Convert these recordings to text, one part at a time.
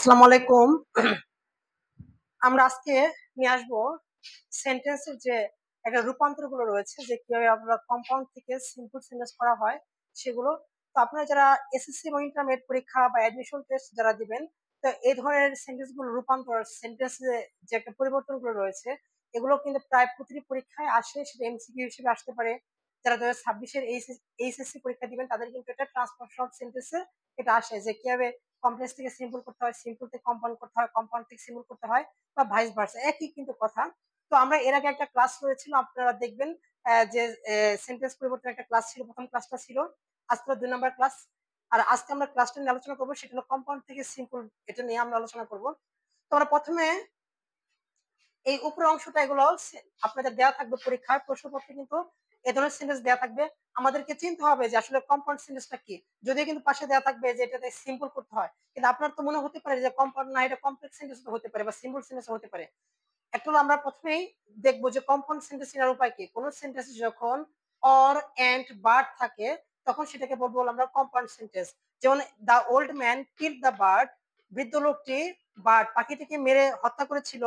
আসসালামু আলাইকুম। আমরা আজকে নিয়ে আসবো সেন্টেন্সের যে একটা রূপান্তর গুলো রয়েছে, যে কিভাবে আমরা কম্পাউন্ড থেকে সিম্পল সেন্টেন্স করা হয় সেগুলো। তো আপনারা যারা এসএসসি এবং ইন্টারমিডিয়েট পরীক্ষা বা অ্যাডমিশন টেস্ট যারা দিবেন, তো এই ধরনের সেন্টেন্স গুলো রূপান্তর, সেন্টেন্স যে একটা পরিবর্তন গুলো রয়েছে, এগুলো কিন্তু প্রায় প্রতিটি পরীক্ষায় আসে। সেটা এমসিকিউ হিসেবে আসতে পারে। যারা 2026-এর এইচএসসি পরীক্ষা দিবেন তাদের কিন্তু এটা ট্রান্সফার শর্ট সেন্টেন্সে এটা আসে, যে কিভাবে কমপ্লেক্স থেকে সিম্পল করতে হয়, সিম্পল থেকে কম্পাউন্ড করতে হয়, কম্পাউন্ড থেকে সিম্পল করতে হয়, বা ভাইস ভার্সা, একই কিন্তু কথা। তো আমরা এর আগে একটা ক্লাস করেছিল, আপনারা দেখবেন যে সেন্টেন্স পরিবর্তন একটা ক্লাস ছিল, প্রথম ক্লাসটা ছিল। আজকে 2 নম্বর ক্লাস। আর আজকে আমরা ক্লাসটা নিয়ে আলোচনা করবো, সেটা হলো কম্পাউন্ড থেকে সিম্পল, এটা নিয়ে আমরা আলোচনা করবো। তো আমরা প্রথমে এই উপরের অংশটা, এগুলো আপনাদের দেওয়া থাকবে পরীক্ষায় প্রশ্নপত্রে, কিন্তু এই ধরনের সেন্টেন্স দেওয়া থাকবে। আমাদেরকে চিনতে হবে যে আসলে কম্পাউন্ড সেন্টেন্সটা কি। যদিও কিন্তু পাশে দেওয়া থাকবে যে এটাতে সিম্পল করতে হয়, কিন্তু আপনার তো মনে হতে পারে যে কম্পাউন্ড না, এটা কমপ্লেক্স সেন্টেন্স হতে পারে বা সিম্পল সেন্টেন্স হতে পারে। একটা হলো আমরা প্রথমেই দেখবো যে কম্পাউন্ড সেন্টেন্স এর উপায় কি। কোন সেন্টেন্সে যখন অর এন্ড বার্ড থাকে তখন সেটাকে বলবো আমরা কম্পাউন্ড সেন্টেন্স। যেমন the old man killed the bird, বৃদ্ধ লোকটি বার্ড পাখিটিকে মেরে হত্যা করেছিল,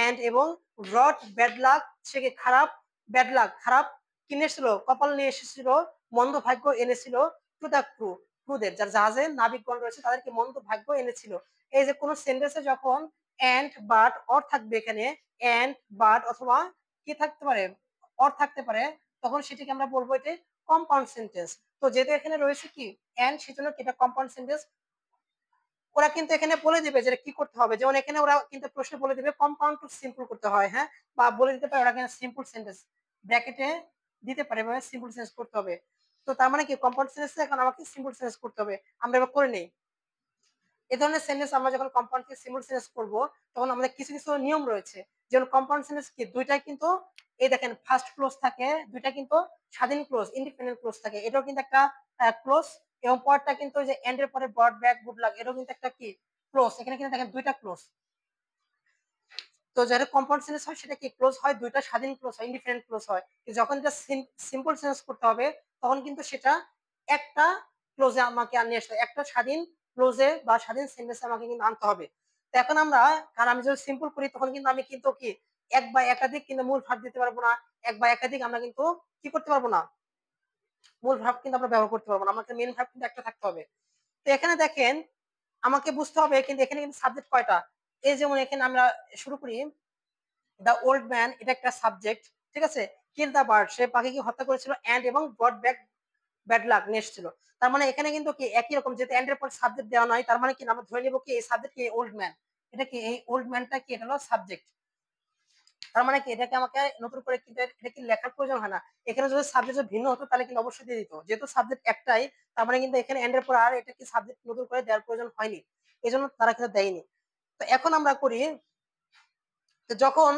এন্ড এবং রট ব্যাড লাক, সে খারাপ ব্যাড লাক খারাপ কিনেছিল, কপাল নিয়ে এসেছিল, মন্দ ভাগ্য এনেছিল, টু দা ক্রু, ক্রুদের যার জাহাজে নাবিকগণ রয়েছে তাদেরকে মন্দ ভাগ্য এনেছিল। এই যে কোন সেন্টেন্সে যখন এন্ড বাট অর থাকবে, এখানে এন্ড বাট অথবা কি থাকতে পারে, অর থাকতে পারে, তখন সেটাকে আমরা বলবো এটা কম্পাউন্ড সেন্টেন্স। তো যেহেতু এখানে রয়েছে কি এন্ড, সেজন্য এটা কম্পাউন্ড সেন্টেন্স। ওরা কিন্তু এখানে বলে দিবে যে কি করতে হবে। যেমন এখানে ওরা কিন্তু প্রশ্নে বলে দিবে কম্পাউন্ড টু সিম্পল করতে হয়, হ্যাঁ, বা বলে দিতে পারে ওরা কিন্তু সিম্পল সেন্টেন্স ব্র্যাকেটে দিতে পারে, মানে সিম্পল সেন্টেন্স করতে হবে। তো তার মানে কি কম্পাউন্ড সেন্টেন্স এখন আমাকে সিম্পল সেন্টেন্স করতে হবে। আমরা এবার করে নেই। এই ধরনের সেন্টেন্স আমরা যখন কম্পাউন্ড থেকে সিম্পল সেন্টেন্স করব, তখন আমাদের কিছু কিছু নিয়ম রয়েছে। যেমন কম্পাউন্ড সেন্টেন্স কি, দুইটাই কিন্তু এই দেখেন ফার্স্ট ক্লোজ থাকে, দুইটা কিন্তু স্বাধীন ক্লোজ, ইন্ডিপেন্ডেন্ট ক্লোজ থাকে। এটাও কিন্তু একটা ক্লোজ, এবং পরটা কিন্তু যে এন্ড এর পরে ব্রড ব্যাক গুড লাক, এটাও কিন্তু একটা কি ক্লোজ। এখানে কিন্তু দেখেন দুইটা ক্লোজ। তো যেটা কম্পাউন্ড সেন্টেন্স হয় সেটা কি ক্লোজ হয়, দুইটা স্বাধীন ক্লোজ হয়, ইন্ডিপেন্ডেন্ট ক্লোজ হয়। যখন এটা সিম্পল সেন্টেন্স করতে হবে তখন কিন্তু সেটা একটা ক্লোজে আমাকে নিয়ে আসতে, একটা স্বাধীন ক্লোজে বা স্বাধীন সেন্টেন্সে আমাকে কিন্তু আনতে হবে। তো এখন আমরা, কারণ আমি যদি সিম্পল করি তখন কিন্তু আমি কিন্তু কি এক বা একাধিক কিন্তু মূল ভাব দিতে পারবো না, এক বা একাধিক আমরা কিন্তু কি করতে পারবো না, মূল ভাব কিন্তু আমরা ব্যবহার করতে পারবো না, আমাকে মেন ভাব কিন্তু একটা থাকতে হবে। তো এখানে দেখেন আমাকে বুঝতে হবে কিন্তু এখানে কিন্তু সাবজেক্ট কয়টা। এই যেমন এখানে আমরা শুরু করি, দ্য ওল্ড ম্যান, এটা একটা সাবজেক্ট, ঠিক আছে। কিল দ্য বার্ড, সে পাখিকে হত্যা করেছিল, এন্ড এবং ব্রড ব্যাক ব্যাড লাক নিয়ে এসেছিল। তার মানে এখানে কিন্তু কি একই রকম, যেহেতু এন্ড এর পর সাবজেক্ট দেওয়া নয়, তার মানে কি আমরা ধরে নিব কি এই সাবজেক্ট কি ওল্ড ম্যান, এটা কি এই ওল্ড ম্যানটা কি এটা হলো সাবজেক্ট। তার মানে কি এটাকে আমাকে নতুন করে কিন্তু এটা কি লেখার প্রয়োজন হয় না। এখানে যদি সাবজেক্ট ভিন্ন হতো তাহলে কিন্তু অবশ্যই দিয়ে দিত, যেহেতু সাবজেক্ট একটাই, তার মানে কিন্তু এখানে এন্ড এর পর আর এটা কি সাবজেক্ট নতুন করে দেওয়ার প্রয়োজন হয়নি, এই জন্য তারা কিন্তু দেয়নি। তো এখন আমরা করি, যখন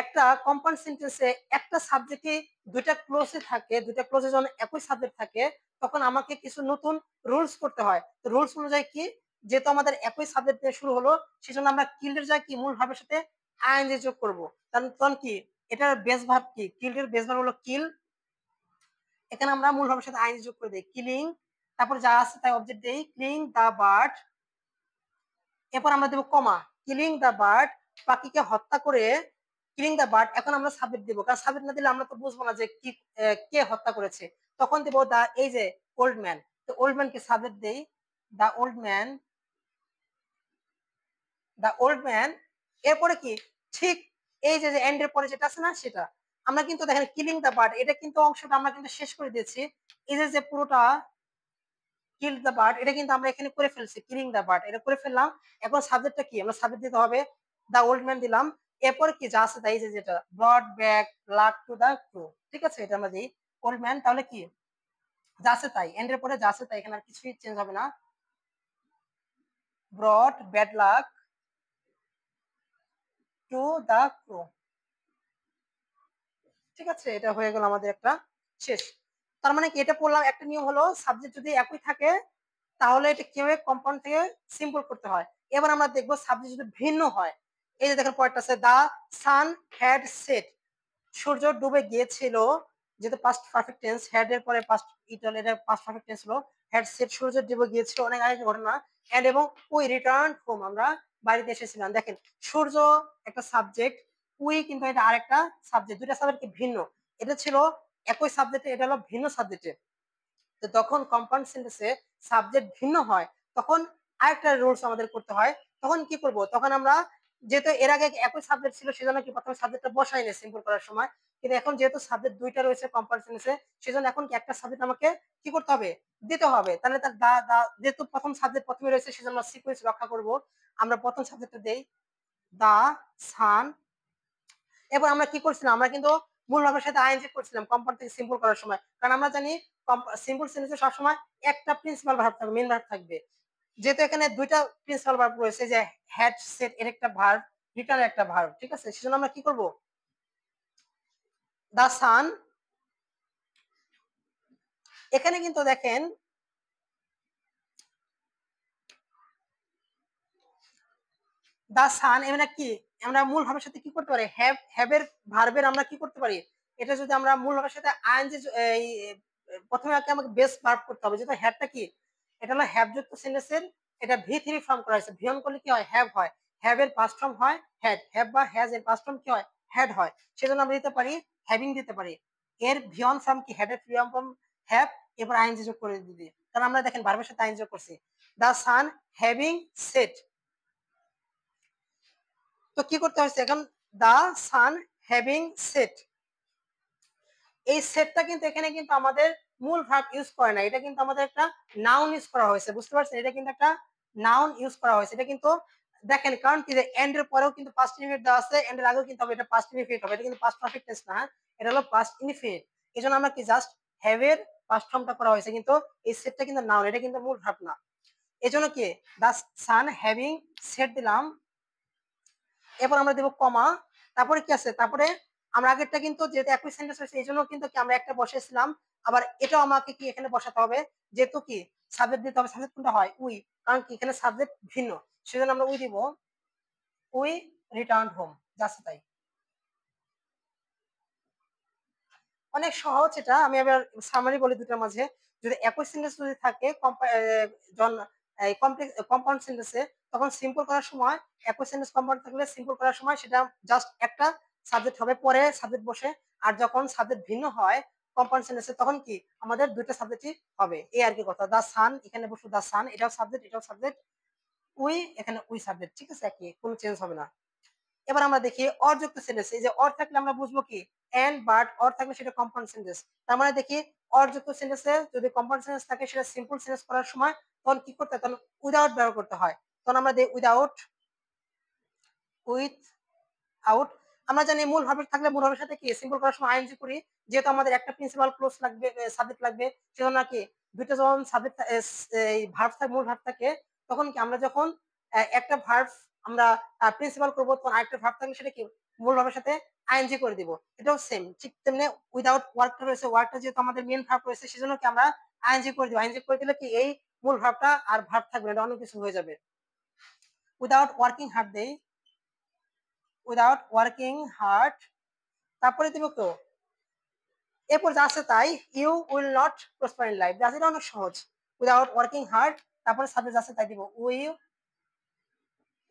একটা কম্পাউন্ড সেন্টেন্সে একটা সাবজেক্টে দুইটা ক্লোজে থাকে, দুইটা ক্লোজে যখন একই সাবজেক্ট থাকে, তখন আমাকে কিছু নতুন রুলস করতে হয়। তো রুলস অনুযায়ী কি, যেহেতু আমাদের একই সাবজেক্ট দিয়ে শুরু হলো, সেজন্য আমরা কিল্ডের যায় কি মূল ভাবের সাথে আইএনজি যোগ করবো। তখন কি এটার বেস ভাব কি, কিল্ডের বেস ভাব হলো কিল, এখানে আমরা মূল ভাবের সাথে আইএনজি যোগ করে দিই কিলিং, তারপর যা আছে তাই অবজেক্ট দেই, কিলিং দা বার্ড, এরপর আমরা দেবো কমা, কিলিং দা বার্ড, পাখিকে হত্যা করে, কিলিং দা বার্ড। এখন আমরা সাবজেক্ট দিব, কারণ সাবজেক্ট না দিলে আমরা তো বুঝবো না যে কি কে হত্যা করেছে। তখন দেবো দা, এই যে ওল্ড ম্যান, তো ওল্ড ম্যান কে সাবজেক্ট দেই, the old man, the old man. এরপরে কি ঠিক এই যে এন্ড এর পরে যেটা আছে না সেটা আমরা কিন্তু দেখেন কিলিং দা বার্ড, এটা কিন্তু অংশটা আমরা কিন্তু শেষ করে দিয়েছি। এই যে পুরোটা কিল দা বার্ড, এটা কিন্তু আমরা এখানে করে ফেলছি, কিলিং দা বার্ড এটা করে ফেললাম। এখন সাবজেক্টটা কি, আমরা সাবজেক্ট দিতে হবে দা ওল্ড ম্যান দিলাম। এরপর কি যা আছে তাই, যে যেটা brought back luck to the crew, ঠিক আছে, এটা আমরা দিই ওল্ড ম্যান। তাহলে কি যা আছে তাই, এন্ড এর পরে যা আছে তাই, এখানে আর কিছুই চেঞ্জ হবে না, brought bad luck to the crew, ঠিক আছে, এটা হয়ে গেল আমাদের একটা শেষ। তার মানে কি এটা পড়লাম, একটা নিয়ম হলো সাবজেক্ট যদি একই থাকে তাহলে এটা কিভাবে কম্পাউন্ড থেকে সিম্পল করতে হয়। এবার আমরা দেখবো সাবজেক্ট যদি ভিন্ন হয়। এই যে দেখেন পয়েন্টটা আছে, দা সান হ্যাড সেট, সূর্য ডুবে গিয়েছিল, যেহেতু পাস্ট পারফেক্ট টেন্স, হ্যাড এর পরে পাস্ট ইটাল, এটা পাস্ট পারফেক্ট টেন্স হলো, হ্যাড সেট সূর্য ডুবে গিয়েছিল, অনেক আগে ঘটনা। এন্ড এবং উই রিটার্ন হোম, আমরা বাড়িতে এসেছিলাম। দেখেন সূর্য একটা সাবজেক্ট, উই কিন্তু এটা আরেকটা সাবজেক্ট, দুইটা সাবজেক্ট ভিন্ন। এটা ছিল একই সাবজেক্টে, এটা হলো ভিন্ন সাবজেক্টে। তো তখন কম্পাউন্ড সেন্টেন্সে সাবজেক্ট ভিন্ন হয়, তখন আরেকটা রুলস আমাদের করতে হয়। তখন কি করব, তখন আমরা যেহেতু এর আগে একই সাবজেক্ট ছিল সেজন্য কি প্রথমে সাবজেক্টটা বসাই না সিম্পল করার সময়, কিন্তু এখন যেহেতু সাবজেক্ট দুইটা রয়েছে কম্পাউন্ড সেন্টেন্সে, সেজন্য এখন কি একটা সাবজেক্ট আমাকে কি করতে হবে, দিতে হবে। তাহলে তার দা দা যেহেতু প্রথম সাবজেক্ট প্রথমে রয়েছে সেজন্য সিকোয়েন্স রক্ষা করব। আমরা প্রথম সাবজেক্টটা দেই দা সান। এবার আমরা কি করছিলাম, আমরা কিন্তু মূল ভাবের সাথে আইএনজি করছিলাম কম্পাউন্ড থেকে সিম্পল করার সময়, কারণ আমরা জানি সিম্পল সেন্টেন্সে সবসময় একটা প্রিন্সিপাল ভার্ব থাকবে, মেইন ভার্ব থাকবে। যেহেতু এখানে দুইটা প্রিন্সিপাল ভার্ব রয়েছে, যে হ্যাড সেট এর একটা ভার্ব, রিটার্ন একটা ভার্ব, ঠিক আছে, সেজন্য আমরা কি করব, দা সান। এখানে কিন্তু দেখেন দা সান এখানে কি, আমরা মূল ভাবের সাথে কি করতে পারি, হ্যাভ এর ভার্বের আমরা কি করতে পারি, এটা যদি আমরা মূল ভাবের সাথে আইএনজি প্রথমে আমাকে বেস ভার্ব করতে হবে, যেটা হ্যাভটা কি, এটা হলো হ্যাভ যুক্ত সেন্টেন্সের, এটা ভি3 ফর্ম করা হয়েছে, ভিয়ন করলে কি হয়, হ্যাভ হয়। হ্যাভ এর পাস্ট ফর্ম হয় হ্যাড, হ্যাভ বা হ্যাজ এর পাস্ট ফর্ম কি হয়, হ্যাড হয়। সেজন্য আমরা দিতে পারি হ্যাভিং দিতে পারি। এর ভিয়ন ফর্ম কি, হ্যাড এর ভিয়ন ফর্ম হ্যাভ, এরপর আইএনজি যোগ করে দিই, কারণ আমরা দেখেন ভার্বের সাথে আইএনজি যোগ করছি। দা সান হ্যাভিং সেট, তো কি করতে হয়েছে এখন, দা সান হ্যাভিং সেট। এই সেটটা কিন্তু এখানে কিন্তু আমাদের মূল ভার্ব ইউজ করে না, এটা কিন্তু আমাদের একটা নাউন ইউজ করা হয়েছে, বুঝতে পারছেন, এটা কিন্তু একটা নাউন ইউজ করা হয়েছে। এটা কিন্তু দেখেন, কারণ কি যে এন্ড এর পরেও কিন্তু পাস্ট ইনফিনিট দেওয়া আছে, এন্ড এর আগেও কিন্তু হবে, এটা পাস্ট ইনফিনিট হবে, এটা কিন্তু পাস্ট পারফেক্ট টেন্স না, এটা হলো পাস্ট ইনফিনিট। এজন্য আমরা কি জাস্ট হ্যাভ এর পাস্ট ফর্মটা করা হয়েছে, কিন্তু এই সেটটা কিন্তু নাউন, এটা কিন্তু মূল ভার্ব না। এজন্য কি দা সান হ্যাভিং সেট দিলাম, এরপর আমরা দেবো কমা, তারপরে কি আছে, তারপরে আমরা আগেরটা কিন্তু যেহেতু একই সেন্টেন্স হয়েছে এই জন্য কিন্তু কি আমরা একটা বসেছিলাম, আবার এটাও আমাকে কি এখানে বসাতে হবে, যেহেতু কি সাবজেক্ট দিতে হবে, সাবজেক্ট কোনটা হয়, উই, কারণ কি এখানে সাবজেক্ট ভিন্ন, সেজন্য আমরা উই দিব, উই রিটার্ন হোম, জাস্ট তাই। অনেক সহজ এটা, আমি আবার সামারি বলি দুটার মাঝে। যদি একই সেন্টেন্স যদি থাকে কম্পাউন্ড সেন্টেন্সে, তখন সিম্পল করার সময় একই সেন্টেন্স কম্পাউন্ড থাকলে সিম্পল করার সময় সেটা জাস্ট একটা সাবজেক্ট হবে, পরে সাবজেক্ট বসে। আর যখন সাবজেক্ট ভিন্ন হয় কম্পাউন্ড সেন্টেন্সে, তখন কি আমাদের দুইটা সাবজেক্টই হবে, এই আর কি কথা। দা সান এখানে বসে দা সান, এটাও সাবজেক্ট এটাও সাবজেক্ট, উই এখানে উই সাবজেক্ট, ঠিক আছে, একই, কোনো চেঞ্জ হবে না। এবার আমরা দেখি অযুক্ত সেন্টেন্স, এই যে অর থাকলে আমরা বুঝবো কি এন্ড, বাট অর থাকলে সেটা কম্পাউন্ড সেন্টেন্স। তার মানে দেখি অযুক্ত সেন্টেন্সে যদি কম্পাউন্ড সেন্টেন্স থাকে সেটা সিম্পল সেন্টেন্স করার সময় তখন কি করতে হয়, তখন উইদাউট ব্যবহার করতে হয়। তখন আমরা দিই উইদাউট, উইথ আউট। আমরা জানি মূল ভার্ব থাকলে মূল ভার্বের সাথে কি সিম্পল করার সময় আইএনজি করি, যেহেতু আমাদের একটা প্রিন্সিপাল ক্লোজ লাগবে, সাবজেক্ট লাগবে, সেজন্য কি দুইটা যখন সাবজেক্ট এই ভার্ব থাকে, মূল ভার্ব থাকে, তখন কি আমরা যখন একটা ভার্ব আমরা প্রিন্সিপাল করবো, তখন আরেকটা ভার্ব থাকলে সেটা কি মূল ভার্বের সাথে আইএনজি করে দিব। এটাও সেম, ঠিক তেমনি উইদাউট ওয়ার্কটা রয়েছে, ওয়ার্কটা যেহেতু আমাদের মেন ভার্ব রয়েছে সেজন্য কি আমরা আইএনজি করে দিব, আইএনজি করে দিলে কি এই মূল ভার্বটা আর ভার্ব থাকবে না, এটা অন্য কিছু হয়ে যাবে। উইদাউট ওয়ার্কিং হার্ড দেই, উইদাউট ওয়ার্কিং হার্ড, তারপরে দিব তো এরপর যা আছে তাই, you will not prosper in life, যা এটা অনেক সহজ, উইদাউট ওয়ার্কিং হার্ড, তারপরে সাবজেক্ট আছে তাই দিব,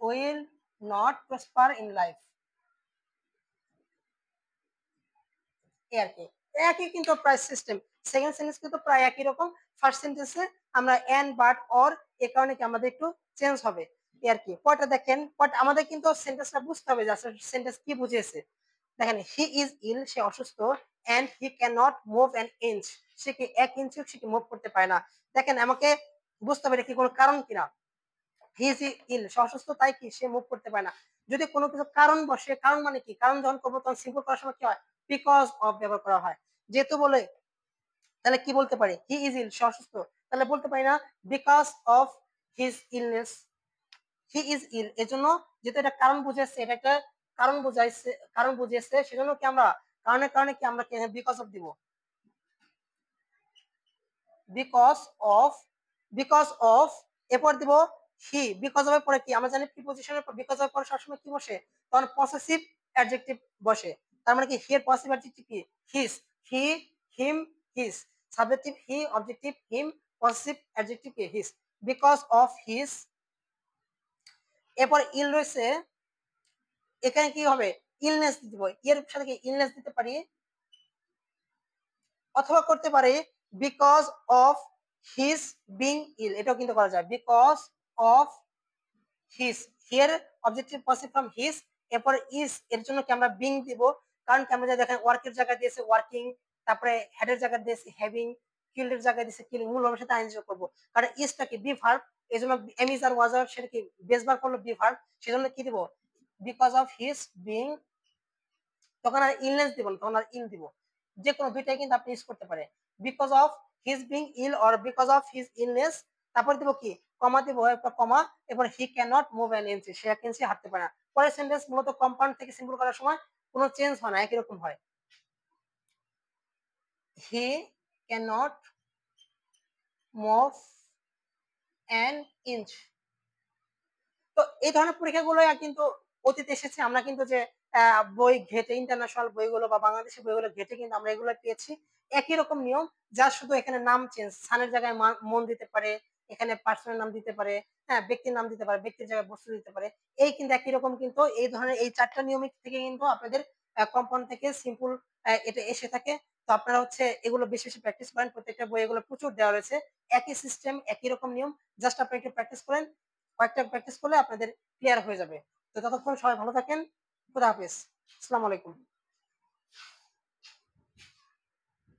will not prosper in life, এই আর কি। একই কিন্তু প্রায় সিস্টেম, সেকেন্ড সেন্টেন্স কিন্তু প্রায় একই রকম, ফার্স্ট সেন্টেন্সে আমরা এন্ড বাট অর, এই কারণে কি আমাদের একটু চেঞ্জ হবে, এই আর কি। পরটা দেখেন, পর আমাদের কিন্তু সেন্টেন্সটা বুঝতে হবে যে আসলে সেন্টেন্স কি বুঝিয়েছে। দেখেন হি ইজ ইল, সে অসুস্থ, and he cannot move an inch ইঞ্চ, সে কি 1 ইঞ্চিও সে কি মুভ করতে পারে না। দেখেন আমাকে বুঝতে হবে এটা কি কোনো কারণ কিনা, হি ইজ ইল, সে অসুস্থ তাই কি সে মুভ করতে পারে না। যদি কোনো কিছু কারণ বসে, কারণ মানে কি, কারণ যখন করবো তখন সিম্পল করার সময় কি হয়, বিকজ অফ ব্যবহার করা হয়। যেহেতু বলে তাহলে কি বলতে পারি, হি ইজ ইল, সে অসুস্থ, তাহলে বলতে পারি না because of his illness, he is ill, এজন্য যেহেতু এটা কারণ বুঝাইছে, এটা একটা কারণ বুঝাইছে, কারণ বুঝিয়েছে, সেজন্য কি আমরা কারণের কারণে কি আমরা বিকজ অফ দিব, বিকজ অফ, বিকজ অফ, এরপর দিব হি, বিকজ অফ এর পরে কি আমরা জানি প্রিপজিশনের পর বিকজ অফ পরে সবসময় কি বসে, তখন পসেসিভ অ্যাডজেক্টিভ বসে। তার মানে কি হি এর পসেসিভ অ্যাডজেক্টিভ কি, হিজ, হি, হিম, হিজ, সাবজেক্টিভ হি, অবজেক্টিভ হিম, পজিটিভ অ্যাডজেক্টিভ কি হিজ, বিকজ অফ হিজ। এরপর ইল রয়েছে, এখানে কি হবে ইলনেস দিব, এর সাথে কি ইলনেস দিতে পারি, অথবা করতে পারি because of his being ill, এটাও কিন্তু করা যায়, because of his, here objective positive from his, এরপর ইজ এর জন্য কি আমরা বিং দিব, কারণ কি আমরা দেখেন ওয়ার্কের জায়গায় দিয়েছে ওয়ার্কিং, তারপরে হেডের জায়গায় দিয়েছে হ্যাভিং, কিল্ডের জায়গায় দিয়েছে কিলিং, মূল ভাবের সাথে আইএনজি করব, কারণ ইজটা কি বি ভার্ব, এই জন্য এম ইজ আর ওয়াজ আর সেটা কি বেস ভার্ব করলো বি ভার্ব, সেজন্য কি দিব বিকজ অফ হিজ বিং, তখন আর ইলনেস দিব না, তখন আর ইল দিব, যে কোনো দুইটাই কিন্তু আপনি ইউজ করতে পারেন, because of his being ill or because of his illness, তারপর দিব কি কমা দিব, এরপর কমা, এরপর he cannot move an inch ইঞ্চি, সে এক ইঞ্চি হাঁটতে পারে না। পরের সেন্টেন্স মূলত কম্পাউন্ড থেকে সিম্পল করার সময় কোনো চেঞ্জ হয় না, একই রকম হয়, হি cannot move an inch inch. তো এই ধরনের পরীক্ষাগুলো কিন্তু অতীতে এসেছে, আমরা কিন্তু যে বই ঘেটে ইন্টারন্যাশনাল বইগুলো বা বাংলাদেশের বইগুলো ঘেটে কিন্তু আমরা এগুলো পেয়েছি, একই রকম নিয়ম, যা শুধু এখানে নাম চেঞ্জ, স্থানের জায়গায় মন দিতে পারে, এখানে পার্সনের নাম দিতে পারে, হ্যাঁ ব্যক্তির নাম দিতে পারে, ব্যক্তির জায়গায় বস্তু দিতে পারে, এই কিন্তু একই রকম, কিন্তু এই ধরনের এই চারটা নিয়মিক থেকে কিন্তু আপনাদের কম্পাউন্ড থেকে সিম্পল এটা এসে থাকে। তো আপনারা হচ্ছে এগুলো বেশি বেশি প্র্যাকটিস করেন, প্রত্যেকটা বই এগুলো প্রচুর দেওয়া রয়েছে, একই সিস্টেম একই রকম নিয়ম, জাস্ট আপনি একটু প্র্যাকটিস করেন, কয়েকটা প্র্যাকটিস করলে আপনাদের ক্লিয়ার হয়ে যাবে। তো ততক্ষণ সবাই ভালো থাকেন, খুদা হাফিজ, আসসালামু আলাইকুম।